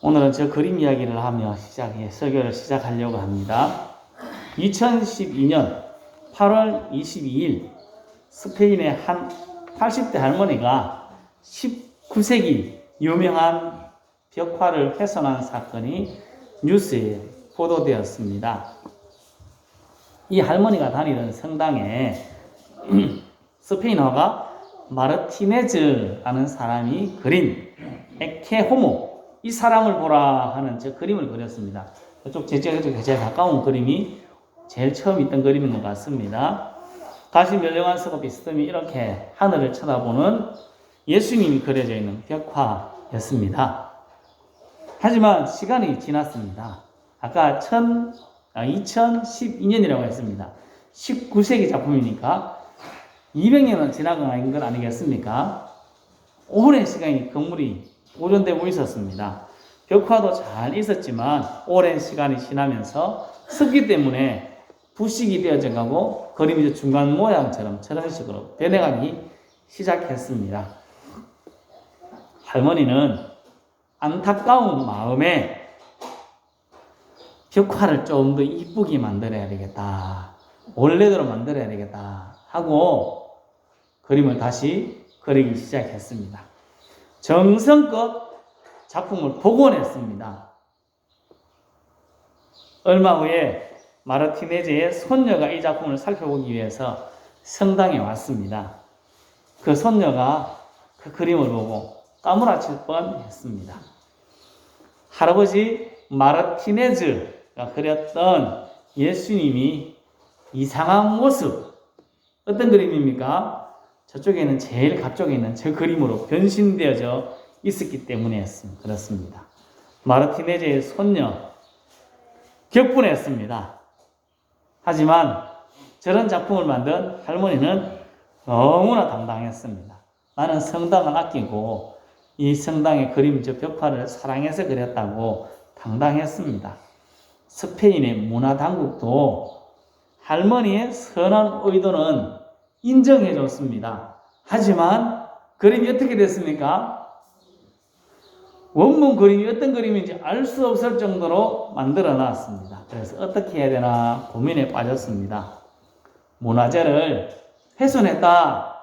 오늘은 저 그림 이야기를 하며 설교를 시작하려고 합니다. 2012년 8월 22일 스페인의 한 80대 할머니가 19세기 유명한 벽화를 훼손한 사건이 뉴스에 보도되었습니다. 이 할머니가 다니던 성당에 스페인어가 마르티네즈라는 사람이 그린 에케 호모, 이 사람을 보라 하는 저 그림을 그렸습니다. 이쪽 제일 가까운 그림이 제일 처음 있던 그림인 것 같습니다. 가시 멸령한 서고 비스듬히 이렇게 하늘을 쳐다보는 예수님이 그려져 있는 벽화였습니다. 하지만 시간이 지났습니다. 아까 2012년이라고 했습니다. 19세기 작품이니까 200년은 지나간 건 아니겠습니까? 오랜 시간이 건물이 보존되고 있었습니다. 벽화도 잘 있었지만 오랜 시간이 지나면서 습기 때문에 부식이 되어져 가고 그림이 중간 모양처럼 저런 식으로 변해가기 시작했습니다. 할머니는 안타까운 마음에 벽화를 좀 더 이쁘게 만들어야 되겠다, 원래대로 만들어야 되겠다 하고 그림을 다시 그리기 시작했습니다. 정성껏 작품을 복원했습니다. 얼마 후에 마르티네즈의 손녀가 이 작품을 살펴보기 위해서 성당에 왔습니다. 그 손녀가 그 그림을 보고 까무라칠 뻔했습니다. 할아버지 마르티네즈가 그렸던 예수님이 이상한 모습, 어떤 그림입니까? 저쪽에는 제일 앞쪽에 있는 저 그림으로 변신되어져 있었기 때문에 그렇습니다. 마르티네즈의 손녀 격분했습니다. 하지만 저런 작품을 만든 할머니는 너무나 당당했습니다. 나는 성당을 아끼고 이 성당의 그림, 저 벽화를 사랑해서 그렸다고 당당했습니다. 스페인의 문화당국도 할머니의 선한 의도는 인정해 줬습니다. 하지만 그림이 어떻게 됐습니까? 원문 그림이 어떤 그림인지 알 수 없을 정도로 만들어 놨습니다. 그래서 어떻게 해야 되나 고민에 빠졌습니다. 문화재를 훼손했다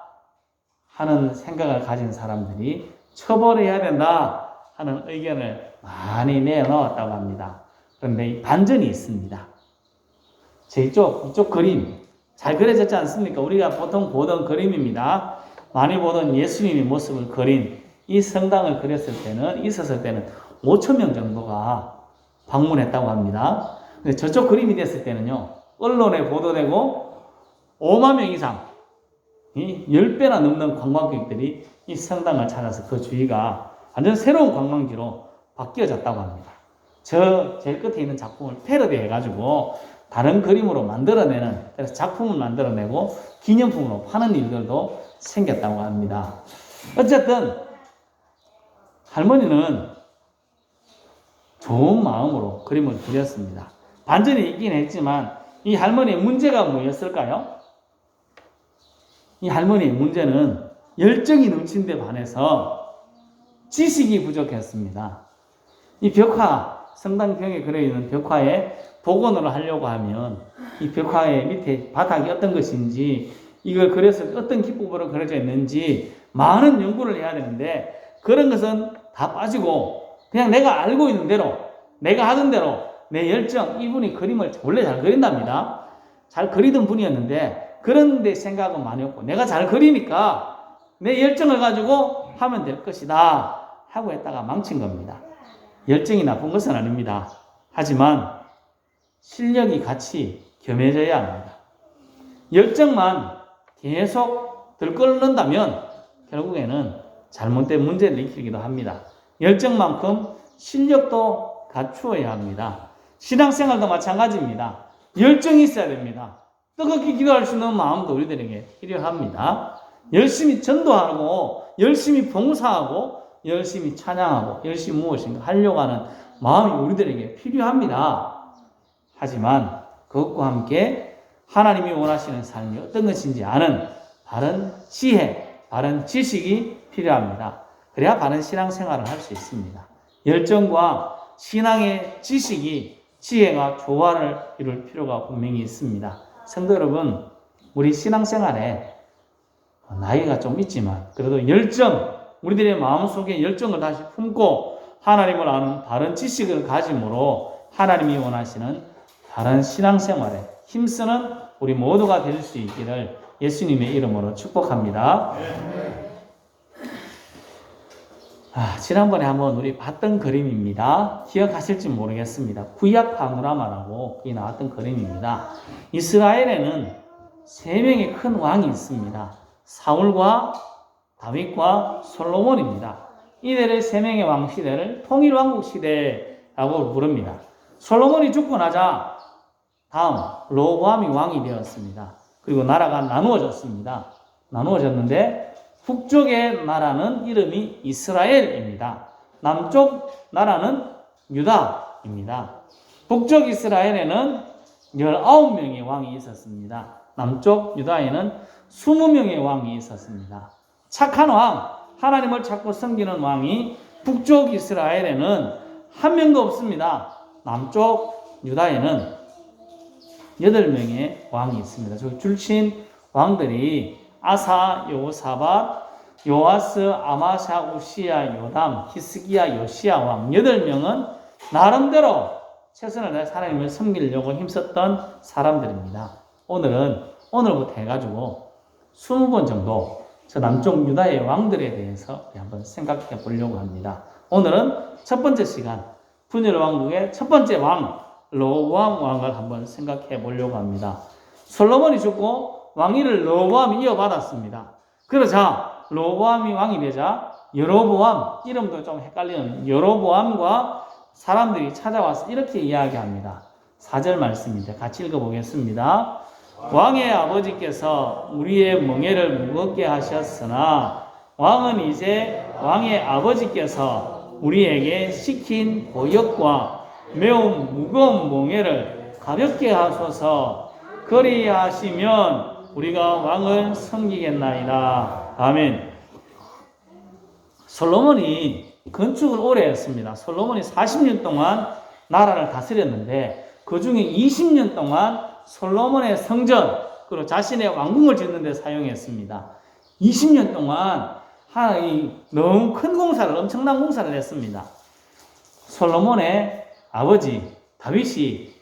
하는 생각을 가진 사람들이 처벌해야 된다 하는 의견을 많이 내놓았다고 합니다. 그런데 반전이 있습니다. 이쪽 그림 잘 그려졌지 않습니까? 우리가 보통 보던 그림입니다. 많이 보던 예수님의 모습을 그린 이 성당을 있었을 때는 5,000명 정도가 방문했다고 합니다. 근데 저쪽 그림이 됐을 때는요, 언론에 보도되고 5만 명 이상, 10배나 넘는 관광객들이 이 성당을 찾아서 그 주위가 완전 새로운 관광지로 바뀌어졌다고 합니다. 제일 끝에 있는 작품을 패러디 해가지고 다른 그림으로 만들어내는, 그래서 작품을 만들어내고 기념품으로 파는 일들도 생겼다고 합니다. 어쨌든 할머니는 좋은 마음으로 그림을 그렸습니다. 반전이 있긴 했지만 이 할머니의 문제가 뭐였을까요? 이 할머니의 문제는 열정이 넘친 데 반해서 지식이 부족했습니다. 이 벽화, 성당벽에 그려있는 벽화에 복원을 하려고 하면 이 벽화의 밑에 바닥이 어떤 것인지, 이걸 그려서 어떤 기법으로 그려져 있는지 많은 연구를 해야 되는데 그런 것은 다 빠지고 그냥 내가 알고 있는 대로, 내가 하던 대로 내 열정, 이분이 그림을 원래 잘 그린답니다. 잘 그리던 분이었는데 그런데 생각은 많이 없고 내가 잘 그리니까 내 열정을 가지고 하면 될 것이다 하고 했다가 망친 겁니다. 열정이 나쁜 것은 아닙니다. 하지만 실력이 같이 겸해져야 합니다. 열정만 계속 들끓는다면 결국에는 잘못된 문제를 일으키기도 합니다. 열정만큼 실력도 갖추어야 합니다. 신앙생활도 마찬가지입니다. 열정이 있어야 됩니다. 뜨겁게 기도할 수 있는 마음도 우리들에게 필요합니다. 열심히 전도하고 열심히 봉사하고 열심히 찬양하고 열심히 무엇인가 하려고 하는 마음이 우리들에게 필요합니다. 하지만 그것과 함께 하나님이 원하시는 삶이 어떤 것인지 아는 바른 지혜, 바른 지식이 필요합니다. 그래야 바른 신앙생활을 할 수 있습니다. 열정과 신앙의 지식이 지혜가 조화를 이룰 필요가 분명히 있습니다. 성도 여러분, 우리 신앙생활에 나이가 좀 있지만 그래도 열정, 우리들의 마음속에 열정을 다시 품고 하나님을 아는 바른 지식을 가짐으로 하나님이 원하시는 바른 신앙생활에 힘쓰는 우리 모두가 될 수 있기를 예수님의 이름으로 축복합니다. 지난번에 한번 우리 봤던 그림입니다. 기억하실지 모르겠습니다. 구약 파노라마라고 거기 나왔던 그림입니다. 이스라엘에는 3명의 큰 왕이 있습니다. 사울과 다윗과 솔로몬입니다. 이들의 3명의 왕 시대를 통일왕국 시대라고 부릅니다. 솔로몬이 죽고 나자 다음 로보암이 왕이 되었습니다. 그리고 나라가 나누어졌는데 북쪽의 나라는 이름이 이스라엘입니다. 남쪽 나라는 유다입니다. 북쪽 이스라엘에는 19명의 왕이 있었습니다. 남쪽 유다에는 20명의 왕이 있었습니다. 착한 왕, 하나님을 찾고 섬기는 왕이 북쪽 이스라엘에는 한 명도 없습니다. 남쪽 유다에는 8명의 왕이 있습니다. 저기 줄친 왕들이 아사, 여호사밧, 요아스, 아마샤, 우시야, 요담, 히스기야, 요시야 왕 8명은 나름대로 최선을 다해서 하나님을 섬기려고 힘썼던 사람들입니다. 오늘부터 해가지고 20번 정도 저 남쪽 유다의 왕들에 대해서 한번 생각해 보려고 합니다. 오늘은 첫 번째 시간, 분열 왕국의 첫 번째 왕, 로보암 왕을 한번 생각해 보려고 합니다. 솔로몬이 죽고 왕위를 로보암이 이어받았습니다. 그러자 로보암이 왕이 되자 여로보암, 이름도 좀 헷갈리는 여로보암과 사람들이 찾아와서 이렇게 이야기합니다. 4절 말씀인데 같이 읽어보겠습니다. 왕의 아버지께서 우리의 멍에를 무겁게 하셨으나 왕은 이제 왕의 아버지께서 우리에게 시킨 고역과 매우 무거운 멍에를 가볍게 하소서. 그리하시면 우리가 왕을 섬기겠나이다. 아멘. 솔로몬이 건축을 오래 했습니다. 솔로몬이 40년 동안 나라를 다스렸는데 그 중에 20년 동안 솔로몬의 성전, 그리고 자신의 왕궁을 짓는 데 사용했습니다. 20년 동안 너무 큰 공사를, 엄청난 공사를 했습니다. 솔로몬의 아버지 다윗이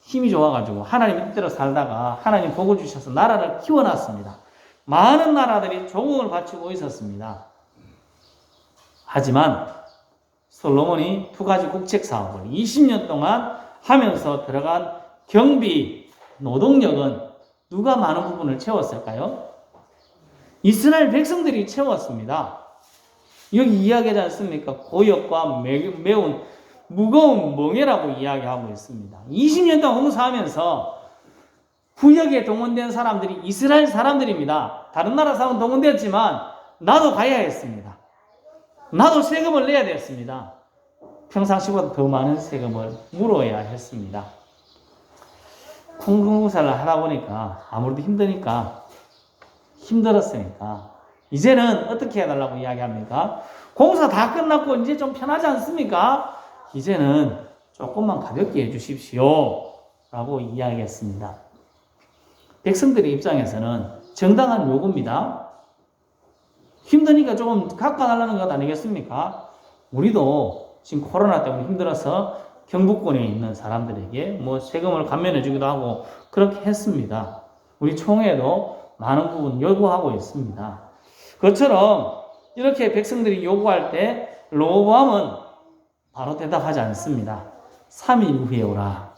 힘이 좋아가지고 하나님 뜻대로 살다가 하나님 복을 주셔서 나라를 키워놨습니다. 많은 나라들이 조공을 바치고 있었습니다. 하지만 솔로몬이 2가지 국책 사업을 20년 동안 하면서 들어간 경비, 노동력은 누가 많은 부분을 채웠을까요? 이스라엘 백성들이 채웠습니다. 여기 이야기하지 않습니까? 고역과 매운 무거운 멍에라고 이야기하고 있습니다. 20년 동안 홍사하면서 구역에 동원된 사람들이 이스라엘 사람들입니다. 다른 나라 사람은 동원되었지만 나도 가야 했습니다. 나도 세금을 내야 됐습니다. 평상시보다 더 많은 세금을 물어야 했습니다. 공공사를 하다 보니까 아무래도 힘들었으니까 이제는 어떻게 해달라고 이야기합니까? 공사 다 끝났고 이제 좀 편하지 않습니까? 이제는 조금만 가볍게 해주십시오 라고 이야기했습니다. 백성들의 입장에서는 정당한 요구입니다. 힘드니까 조금 깎아달라는 것 아니겠습니까? 우리도 지금 코로나 때문에 힘들어서 경북권에 있는 사람들에게 세금을 감면해 주기도 하고 그렇게 했습니다. 우리 총회도 많은 부분 요구하고 있습니다. 그것처럼 이렇게 백성들이 요구할 때 로보암은 바로 대답하지 않습니다. 3일 후에 오라.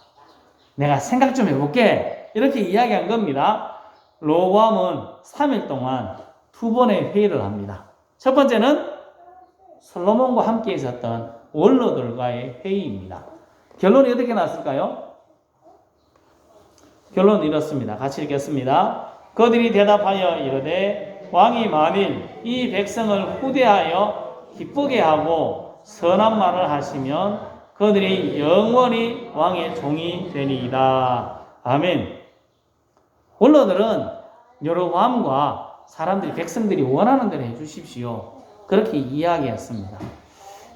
내가 생각 좀 해볼게. 이렇게 이야기한 겁니다. 로보암은 3일 동안 2번의 회의를 합니다. 첫 번째는 솔로몬과 함께 있었던 원로들과의 회의입니다. 결론이 어떻게 났을까요? 결론은 이렇습니다. 같이 읽겠습니다. 그들이 대답하여 이르되 왕이 만일 이 백성을 후대하여 기쁘게 하고 선한 말을 하시면 그들이 영원히 왕의 종이 되리이다. 아멘. 원로들은 여로보암과 백성들이 원하는 대로 해주십시오. 그렇게 이야기했습니다.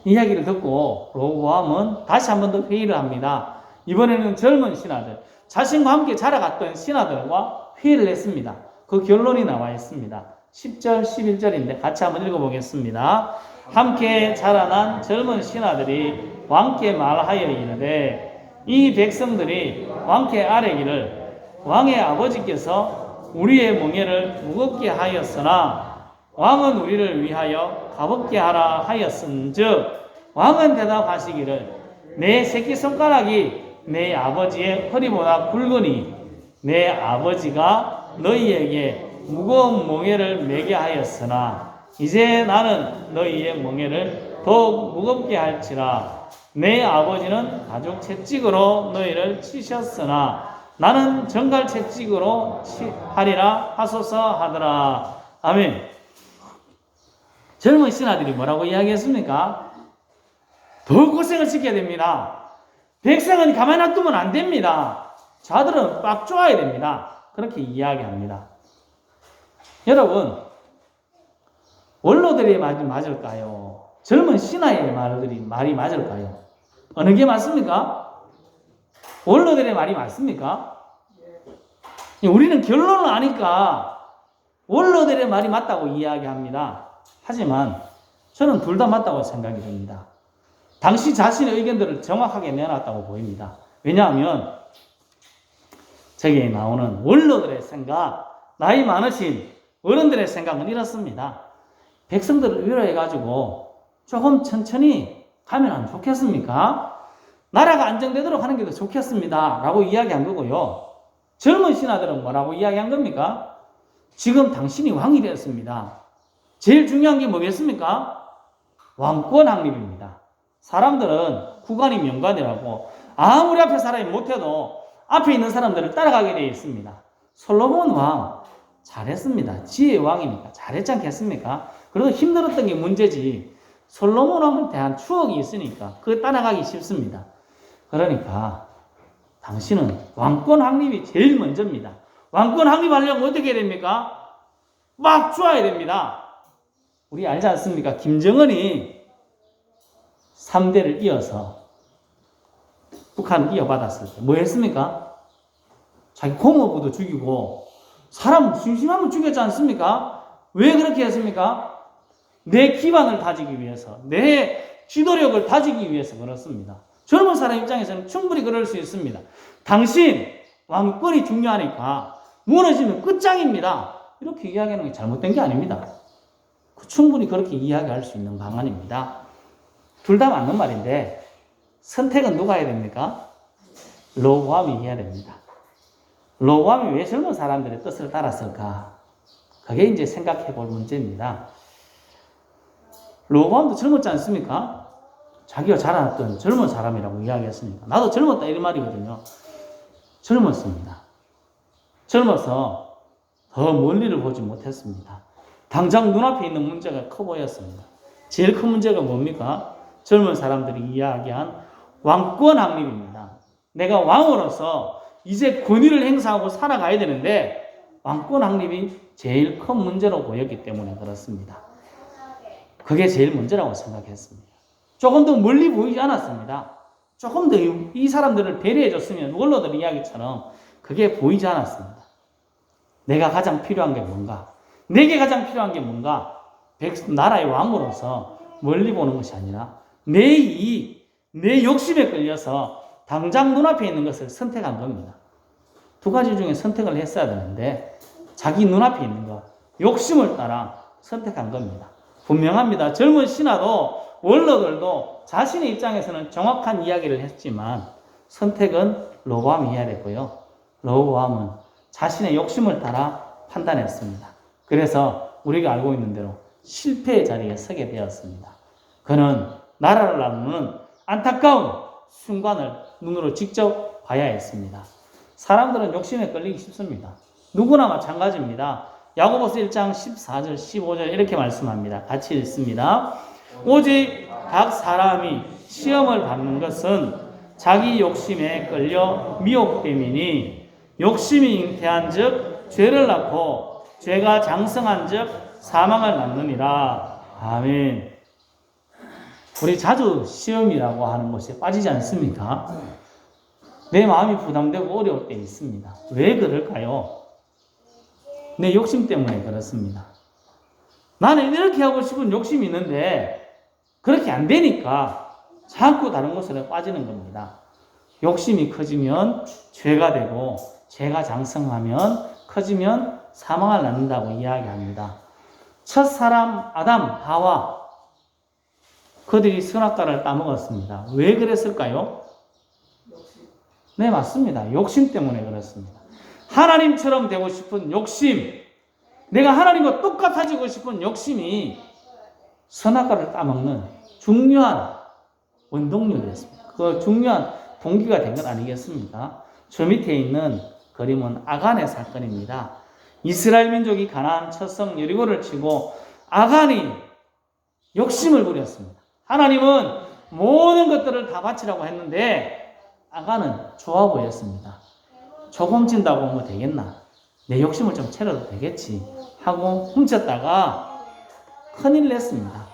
이야기를 듣고 로보암은 다시 한 번 더 회의를 합니다. 이번에는 젊은 신하들, 자신과 함께 자라갔던 신하들과 회의를 했습니다. 그 결론이 나와 있습니다. 10절, 11절인데 같이 한번 읽어보겠습니다. 함께 자라난 젊은 신하들이 왕께 말하여 이르되 이 백성들이 왕께 아뢰기를 왕의 아버지께서 우리의 멍에를 무겁게 하였으나 왕은 우리를 위하여 가볍게 하라 하였은즉 왕은 대답하시기를 내 새끼손가락이 내 아버지의 허리보다 굵으니 내 아버지가 너희에게 무거운 멍에를 매게 하였으나 이제 나는 너희의 멍에를 더욱 무겁게 할지라 내 아버지는 가죽 채찍으로 너희를 치셨으나 나는 정갈 채찍으로 하리라 하소서 하더라. 아멘. 젊은 신하들이 뭐라고 이야기했습니까? 더 고생을 시켜야 됩니다. 백성은 가만히 놔두면 안 됩니다. 자들은 빡 쪼아야 됩니다. 그렇게 이야기합니다. 여러분, 원로들의 말이 맞을까요? 젊은 신하의 말이 맞을까요? 어느 게 맞습니까? 원로들의 말이 맞습니까? 우리는 결론을 아니까 원로들의 말이 맞다고 이야기합니다. 하지만 저는 둘 다 맞다고 생각이 듭니다. 당시 자신의 의견들을 정확하게 내놨다고 보입니다. 왜냐하면 저기에 나오는 원로들의 생각, 나이 많으신 어른들의 생각은 이렇습니다. 백성들을 위로해가지고 조금 천천히 가면 좋겠습니까? 나라가 안정되도록 하는 게 더 좋겠습니다. 라고 이야기한 거고요. 젊은 신하들은 뭐라고 이야기한 겁니까? 지금 당신이 왕이 되었습니다. 제일 중요한 게 뭐겠습니까? 왕권 확립입니다. 사람들은 구간이 명관이라고 아무리 앞에 사람이 못해도 앞에 있는 사람들을 따라가게 되어 있습니다. 솔로몬 왕 잘했습니다. 지혜의 왕이니까 잘했지 않겠습니까? 그래도 힘들었던 게 문제지 솔로몬 왕에 대한 추억이 있으니까 그거 따라가기 쉽습니다. 그러니까 당신은 왕권 확립이 제일 먼저입니다. 왕권 확립하려면 어떻게 해야 됩니까? 막 쏘아야 됩니다. 우리 알지 않습니까? 김정은이 3대를 이어서 북한을 이어받았을 때 뭐 했습니까? 자기 공업부도 죽이고 사람 심심하면 죽였지 않습니까? 왜 그렇게 했습니까? 내 기반을 다지기 위해서, 내 지도력을 다지기 위해서 그렇습니다. 젊은 사람 입장에서는 충분히 그럴 수 있습니다. 당신 왕권이 중요하니까 무너지면 끝장입니다. 이렇게 이야기하는 게 잘못된 게 아닙니다. 충분히 그렇게 이야기할 수 있는 방안입니다. 둘 다 맞는 말인데 선택은 누가 해야 됩니까? 로보암이 해야 됩니다. 로보암이 왜 젊은 사람들의 뜻을 따랐을까? 그게 이제 생각해 볼 문제입니다. 로보암도 젊었지 않습니까? 자기가 자라났던 젊은 사람이라고 이야기했으니까 나도 젊었다 이런 말이거든요. 젊었습니다. 젊어서 더 멀리를 보지 못했습니다. 당장 눈앞에 있는 문제가 커 보였습니다. 제일 큰 문제가 뭡니까? 젊은 사람들이 이야기한 왕권 확립입니다. 내가 왕으로서 이제 권위를 행사하고 살아가야 되는데 왕권 확립이 제일 큰 문제로 보였기 때문에 그렇습니다. 그게 제일 문제라고 생각했습니다. 조금 더 멀리 보이지 않았습니다. 조금 더 이 사람들을 배려해줬으면 원로들 이야기처럼 그게 보이지 않았습니다. 내가 가장 필요한 게 뭔가? 내게 가장 필요한 게 뭔가? 나라의 왕으로서 멀리 보는 것이 아니라 내 이익, 내 욕심에 끌려서 당장 눈앞에 있는 것을 선택한 겁니다. 두 가지 중에 선택을 했어야 되는데 자기 눈앞에 있는 것, 욕심을 따라 선택한 겁니다. 분명합니다. 젊은 신하도 원로들도 자신의 입장에서는 정확한 이야기를 했지만 선택은 로보암이 해야 됐고요. 로보암은 자신의 욕심을 따라 판단했습니다. 그래서 우리가 알고 있는 대로 실패의 자리에 서게 되었습니다. 그는 나라를 나누는 안타까운 순간을 눈으로 직접 봐야 했습니다. 사람들은 욕심에 끌리기 쉽습니다. 누구나 마찬가지입니다. 야고보서 1장 14절 15절 이렇게 말씀합니다. 같이 읽습니다. 오직 각 사람이 시험을 받는 것은 자기 욕심에 끌려 미혹됨이니 욕심이 잉태한 즉 죄를 낳고 죄가 장성한 즉 사망을 낳느니라. 아멘. 우리 자주 시험이라고 하는 것에 빠지지 않습니까? 내 마음이 부담되고 어려울 때 있습니다. 왜 그럴까요? 내 욕심 때문에 그렇습니다. 나는 이렇게 하고 싶은 욕심이 있는데 그렇게 안 되니까 자꾸 다른 곳으로 빠지는 겁니다. 욕심이 커지면 죄가 되고 죄가 장성하면 커지면 사망을 낳는다고 이야기합니다. 첫 사람 아담, 하와 그들이 선악과를 따먹었습니다. 왜 그랬을까요? 네, 맞습니다. 욕심 때문에 그렇습니다. 하나님처럼 되고 싶은 욕심, 내가 하나님과 똑같아지고 싶은 욕심이 선악과를 따먹는 중요한 원동력이었습니다. 그 중요한 동기가 된 것 아니겠습니까? 저 밑에 있는 그림은 아간의 사건입니다. 이스라엘 민족이 가나안 첫성 여리고를 치고 아간이 욕심을 부렸습니다. 하나님은 모든 것들을 다 바치라고 했는데 아간은 좋아 보였습니다. 조금 진다고 뭐 되겠나? 내 욕심을 좀 채워도 되겠지 하고 훔쳤다가 큰일 냈습니다.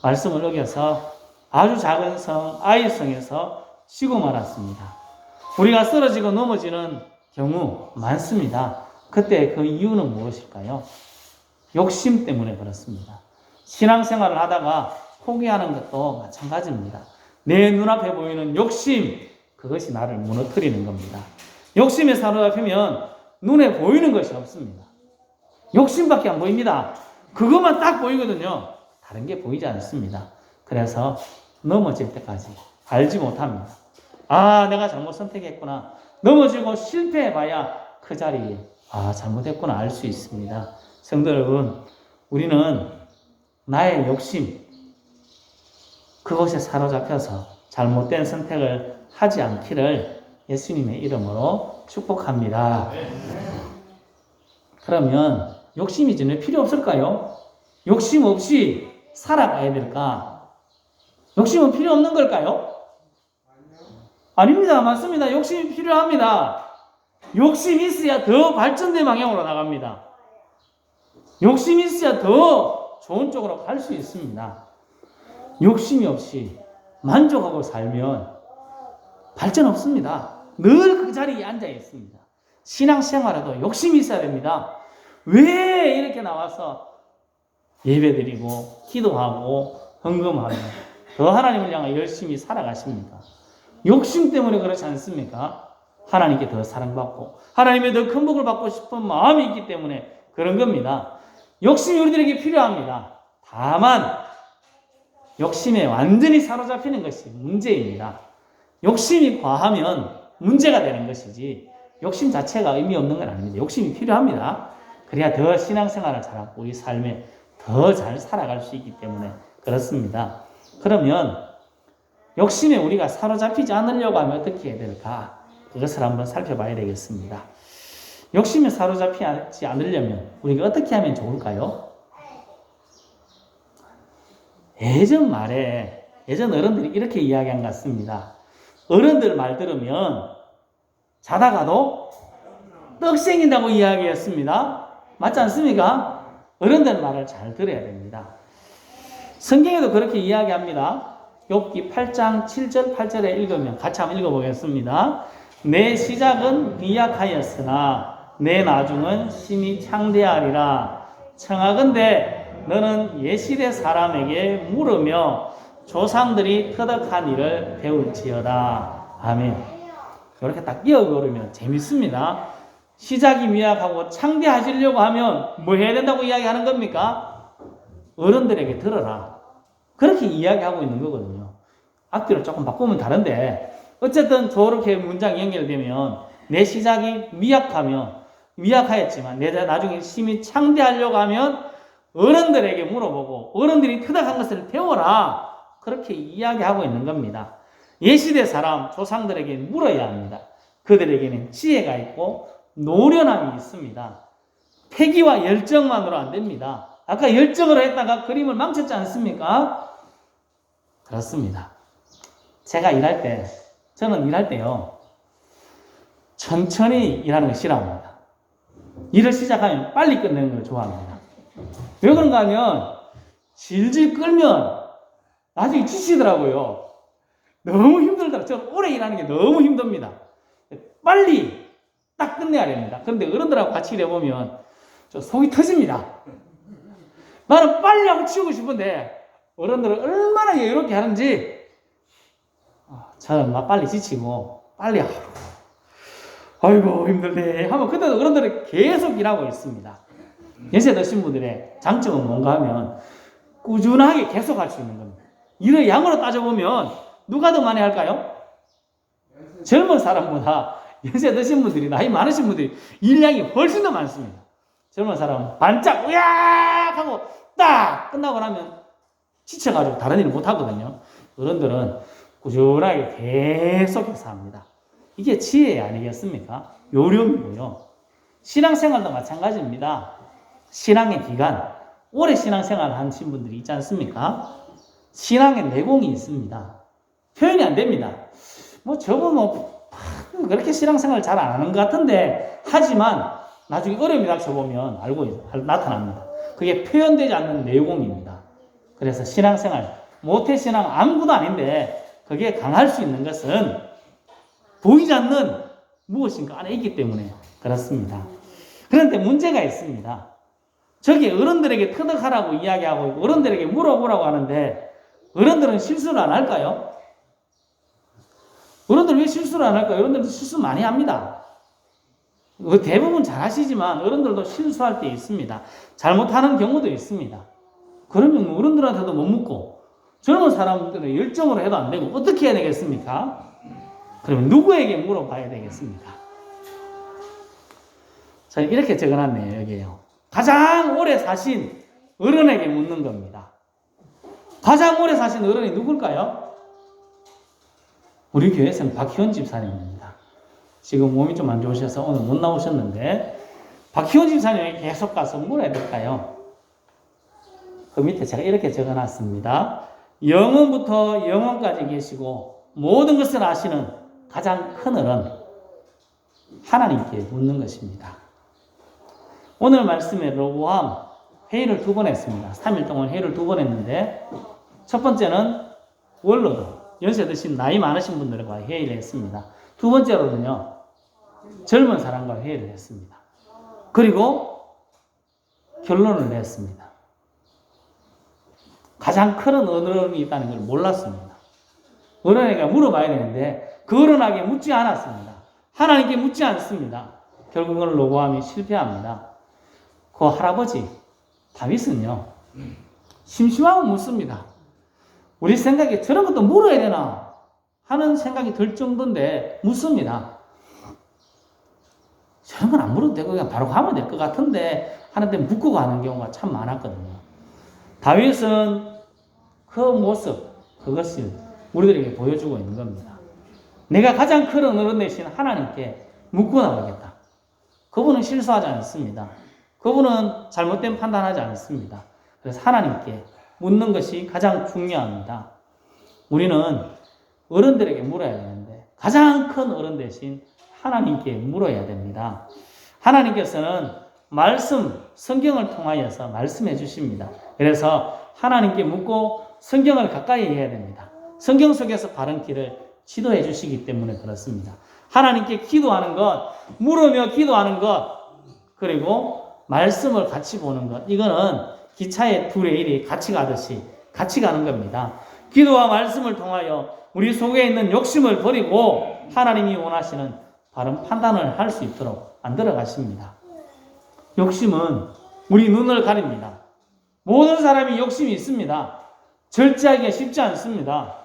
말씀을 어겨서 아주 작은 성 아이성에서 쉬고 말았습니다. 우리가 쓰러지고 넘어지는 경우 많습니다. 그때 그 이유는 무엇일까요? 욕심 때문에 그렇습니다. 신앙생활을 하다가 포기하는 것도 마찬가지입니다. 내 눈앞에 보이는 욕심, 그것이 나를 무너뜨리는 겁니다. 욕심에 사로잡히면 눈에 보이는 것이 없습니다. 욕심밖에 안 보입니다. 그것만 딱 보이거든요. 다른 게 보이지 않습니다. 그래서 넘어질 때까지 알지 못합니다. 아, 내가 잘못 선택했구나. 넘어지고 실패해봐야 그 자리에 잘못했구나 알 수 있습니다. 성도 여러분, 우리는 나의 욕심, 그것에 사로잡혀서 잘못된 선택을 하지 않기를 예수님의 이름으로 축복합니다. 그러면 욕심이 전혀 필요 없을까요? 욕심 없이 살아가야 될까? 욕심은 필요 없는 걸까요? 아닙니다. 맞습니다. 욕심이 필요합니다. 욕심이 있어야 더 발전된 방향으로 나갑니다. 욕심이 있어야 더 좋은 쪽으로 갈 수 있습니다. 욕심이 없이 만족하고 살면 발전 없습니다. 늘 그 자리에 앉아 있습니다. 신앙생활에도 욕심이 있어야 됩니다. 왜 이렇게 나와서 예배드리고 기도하고 헌금하고 더 하나님을 향해 열심히 살아가십니까? 욕심 때문에 그렇지 않습니까? 하나님께 더 사랑받고 하나님의 더 큰 복을 받고 싶은 마음이 있기 때문에 그런 겁니다. 욕심이 우리들에게 필요합니다. 다만 욕심에 완전히 사로잡히는 것이 문제입니다. 욕심이 과하면 문제가 되는 것이지 욕심 자체가 의미 없는 건 아닙니다. 욕심이 필요합니다. 그래야 더 신앙생활을 잘하고 우리 삶에 더 잘 살아갈 수 있기 때문에 그렇습니다. 그러면 욕심에 우리가 사로잡히지 않으려고 하면 어떻게 해야 될까? 그것을 한번 살펴봐야 되겠습니다. 욕심에 사로잡히지 않으려면 우리가 어떻게 하면 좋을까요? 예전 어른들이 이렇게 이야기한 것 같습니다. 어른들 말 들으면 자다가도 떡 생긴다고 이야기했습니다. 맞지 않습니까? 어른들 말을 잘 들어야 됩니다. 성경에도 그렇게 이야기합니다. 욥기 8장 7절 8절에 읽으면 같이 한번 읽어보겠습니다. 내 시작은 미약하였으나 내 나중은 심히 창대하리라. 청하건대 너는 옛시대 사람에게 물으며 조상들이 터득한 일을 배울지어다. 아멘. 이렇게 딱 이어버리면 재밌습니다. 시작이 미약하고 창대하시려고 하면 뭐 해야 된다고 이야기하는 겁니까? 어른들에게 들어라. 그렇게 이야기하고 있는 거거든요. 앞뒤를 조금 바꾸면 다른데 어쨌든 저렇게 문장이 연결되면 내 시작이 미약하였지만 내 나중에 심히 창대하려고 하면 어른들에게 물어보고 어른들이 터득한 것을 배워라. 그렇게 이야기하고 있는 겁니다. 옛시대 사람 조상들에게 물어야 합니다. 그들에게는 지혜가 있고 노련함이 있습니다. 패기와 열정만으로 안 됩니다. 아까 열정으로 했다가 그림을 망쳤지 않습니까? 그렇습니다. 저는 일할 때요, 천천히 일하는 걸 싫어합니다. 일을 시작하면 빨리 끝내는 걸 좋아합니다. 왜 그런가 하면 질질 끌면 나중에 지치더라고요. 너무 힘들더라고요. 저 오래 일하는 게 너무 힘듭니다. 빨리 딱 끝내야 됩니다. 그런데 어른들하고 같이 일해보면 저 속이 터집니다. 나는 빨리 하고 치우고 싶은데 어른들은 얼마나 여유롭게 하는지 저는 막 빨리 지치고 빨리 하고 아이고 힘들네 하면 그때도 어른들은 계속 일하고 있습니다. 연세 드신 분들의 장점은 뭔가 하면 꾸준하게 계속 할 수 있는 겁니다. 일의 양으로 따져보면 누가 더 많이 할까요? 젊은 사람보다 연세 드신 분들이 나이 많으신 분들이 일량이 훨씬 더 많습니다. 젊은 사람은 반짝 우약 하고 딱 끝나고 나면 지쳐가지고 다른 일을 못 하거든요. 어른들은 꾸준하게 계속해서 합니다. 이게 지혜 아니겠습니까? 요령이고요. 신앙생활도 마찬가지입니다. 신앙의 기간, 오래 신앙생활 하신 분들이 있지 않습니까? 신앙의 내공이 있습니다. 표현이 안 됩니다. 저분 그렇게 신앙생활 잘 안 하는 것 같은데 하지만 나중에 어려움이 닥쳐보면 나타납니다. 그게 표현되지 않는 내공입니다. 그래서 신앙생활, 모태신앙 아무것도 아닌데 그게 강할 수 있는 것은 보이지 않는 무엇인가 안에 있기 때문에 그렇습니다. 그런데 문제가 있습니다. 저기 어른들에게 터득하라고 이야기하고 어른들에게 물어보라고 하는데 어른들은 실수를 안 할까요? 어른들 왜 실수를 안 할까요? 어른들도 실수 많이 합니다. 대부분 잘 하시지만 어른들도 실수할 때 있습니다. 잘못하는 경우도 있습니다. 그러면 어른들한테도 못 묻고 젊은 사람들은 열정으로 해도 안 되고 어떻게 해야 되겠습니까? 그러면 누구에게 물어봐야 되겠습니까? 자, 이렇게 적어놨네요. 여기에요. 가장 오래 사신 어른에게 묻는 겁니다. 가장 오래 사신 어른이 누굴까요? 우리 교회에서는 박희원 집사님입니다. 지금 몸이 좀 안 좋으셔서 오늘 못 나오셨는데 박희원 집사님에게 계속 가서 물어야 될까요? 그 밑에 제가 이렇게 적어놨습니다. 영원부터 영원까지 계시고 모든 것을 아시는 가장 큰 어른 하나님께 묻는 것입니다. 오늘 말씀에 로보암 회의를 2번 했습니다. 3일 동안 회의를 2번 했는데 첫 번째는 원로들, 연세 드신 나이 많으신 분들과 회의를 했습니다. 두 번째로는요, 젊은 사람과 회의를 했습니다. 그리고 결론을 냈습니다. 가장 큰 어른이 있다는 걸 몰랐습니다. 어른에게 물어봐야 되는데 그 어른에게 묻지 않았습니다. 하나님께 묻지 않습니다. 결국은 로보암이 실패합니다. 그 할아버지 다윗은요, 심심하고 묻습니다. 우리 생각에 저런 것도 물어야 되나 하는 생각이 들 정도인데 묻습니다. 저런 건 안 물어도 되고 그냥 바로 가면 될 것 같은데 하는데 묻고 가는 경우가 참 많았거든요. 다윗은 그 모습, 그것을 우리들에게 보여주고 있는 겁니다. 내가 가장 큰 어른 되신 하나님께 묻고 나가겠다. 그분은 실수하지 않습니다. 그분은 잘못된 판단하지 않습니다. 그래서 하나님께 묻는 것이 가장 중요합니다. 우리는 어른들에게 물어야 되는데 가장 큰 어른 대신 하나님께 물어야 됩니다. 하나님께서는 말씀, 성경을 통하여서 말씀해 주십니다. 그래서 하나님께 묻고 성경을 가까이 해야 됩니다. 성경 속에서 바른 길을 지도해 주시기 때문에 그렇습니다. 하나님께 기도하는 것, 물으며 기도하는 것, 그리고 말씀을 같이 보는 것, 이거는 기차의 두 레일이 같이 가듯이 같이 가는 겁니다. 기도와 말씀을 통하여 우리 속에 있는 욕심을 버리고 하나님이 원하시는 바른 판단을 할 수 있도록 만들어 가십니다. 욕심은 우리 눈을 가립니다. 모든 사람이 욕심이 있습니다. 절제하기가 쉽지 않습니다.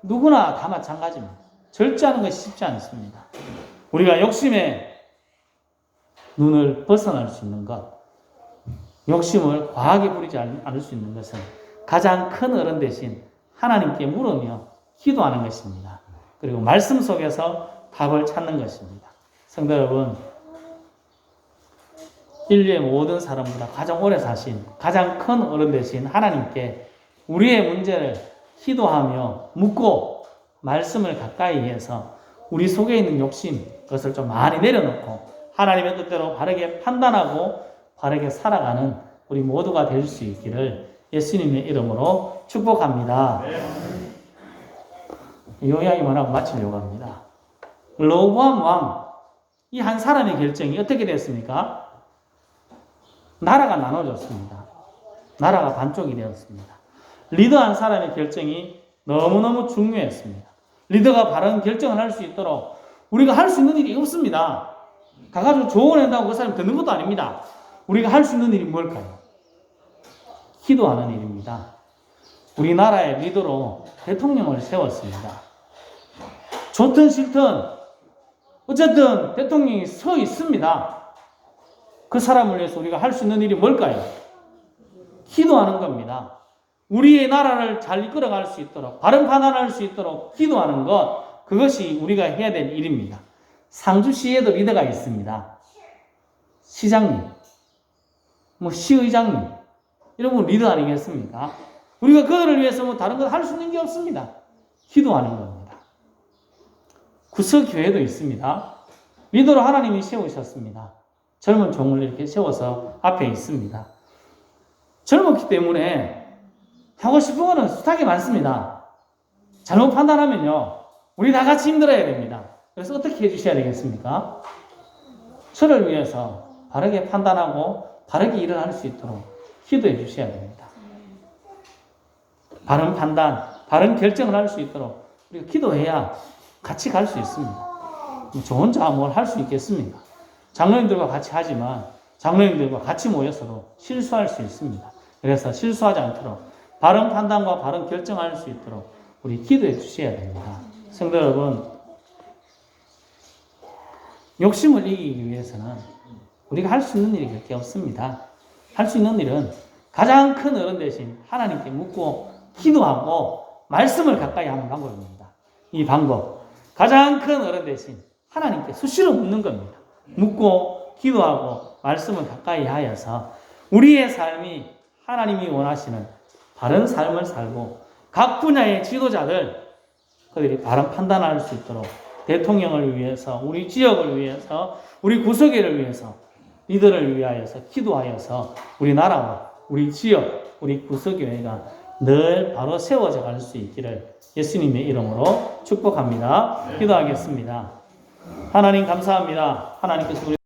누구나 다 마찬가지입니다. 절제하는 것이 쉽지 않습니다. 우리가 욕심에 눈을 벗어날 수 있는 것, 욕심을 과하게 부리지 않을 수 있는 것은 가장 큰 어른 대신 하나님께 물으며 기도하는 것입니다. 그리고 말씀 속에서 답을 찾는 것입니다. 성도 여러분, 인류의 모든 사람보다 가장 오래 사신 가장 큰 어른 되신 하나님께 우리의 문제를 기도하며 묻고 말씀을 가까이 해서 우리 속에 있는 욕심, 그것을 좀 많이 내려놓고 하나님의 뜻대로 바르게 판단하고 바르게 살아가는 우리 모두가 될 수 있기를 예수님의 이름으로 축복합니다. 이 이야기만 하고 마치려고 합니다. 로보암 왕, 이 한 사람의 결정이 어떻게 됐습니까? 나라가 나눠졌습니다. 나라가 반쪽이 되었습니다. 리더 한 사람의 결정이 너무너무 중요했습니다. 리더가 바른 결정을 할 수 있도록 우리가 할 수 있는 일이 없습니다. 가가지고 조언한다고 그 사람이 듣는 것도 아닙니다. 우리가 할 수 있는 일이 뭘까요? 기도하는 일입니다. 우리나라의 리더로 대통령을 세웠습니다. 좋든 싫든 어쨌든 대통령이 서 있습니다. 그 사람을 위해서 우리가 할 수 있는 일이 뭘까요? 기도하는 겁니다. 우리의 나라를 잘 이끌어갈 수 있도록, 바른 판단할 수 있도록 기도하는 것, 그것이 우리가 해야 될 일입니다. 상주시에도 리더가 있습니다. 시장님, 시의장님, 이런 분 리더 아니겠습니까? 우리가 그들을 위해서 다른 걸 할 수 있는 게 없습니다. 기도하는 겁니다. 구석교회도 있습니다. 리더로 하나님이 세우셨습니다. 젊은 종을 이렇게 세워서 앞에 있습니다. 젊었기 때문에 하고 싶은 거는 숱하게 많습니다. 잘못 판단하면요, 우리 다 같이 힘들어야 됩니다. 그래서 어떻게 해주셔야 되겠습니까? 저를 위해서 바르게 판단하고 바르게 일을 할 수 있도록 기도해 주셔야 됩니다. 바른 판단, 바른 결정을 할 수 있도록 우리가 기도해야 같이 갈 수 있습니다. 저 혼자 뭘 할 수 있겠습니까? 장로님들과 같이 하지만 장로님들과 같이 모여서도 실수할 수 있습니다. 그래서 실수하지 않도록 바른 판단과 바른 결정할 수 있도록 우리 기도해 주셔야 됩니다. 성도 여러분, 욕심을 이기기 위해서는 우리가 할 수 있는 일이 그렇게 없습니다. 할 수 있는 일은 가장 큰 어른 대신 하나님께 묻고 기도하고 말씀을 가까이 하는 방법입니다. 이 방법, 가장 큰 어른 대신 하나님께 수시로 묻는 겁니다. 묻고 기도하고 말씀을 가까이 하여서 우리의 삶이 하나님이 원하시는 바른 삶을 살고 각 분야의 지도자들, 그들이 바른 판단할 수 있도록 대통령을 위해서, 우리 지역을 위해서, 우리 구석회를 위해서, 이들을 위하여서 기도하여서 우리 나라와 우리 지역, 우리 구석교회가 늘 바로 세워져 갈 수 있기를 예수님의 이름으로 축복합니다. 기도하겠습니다. 하나님 감사합니다. 하나님께서 우리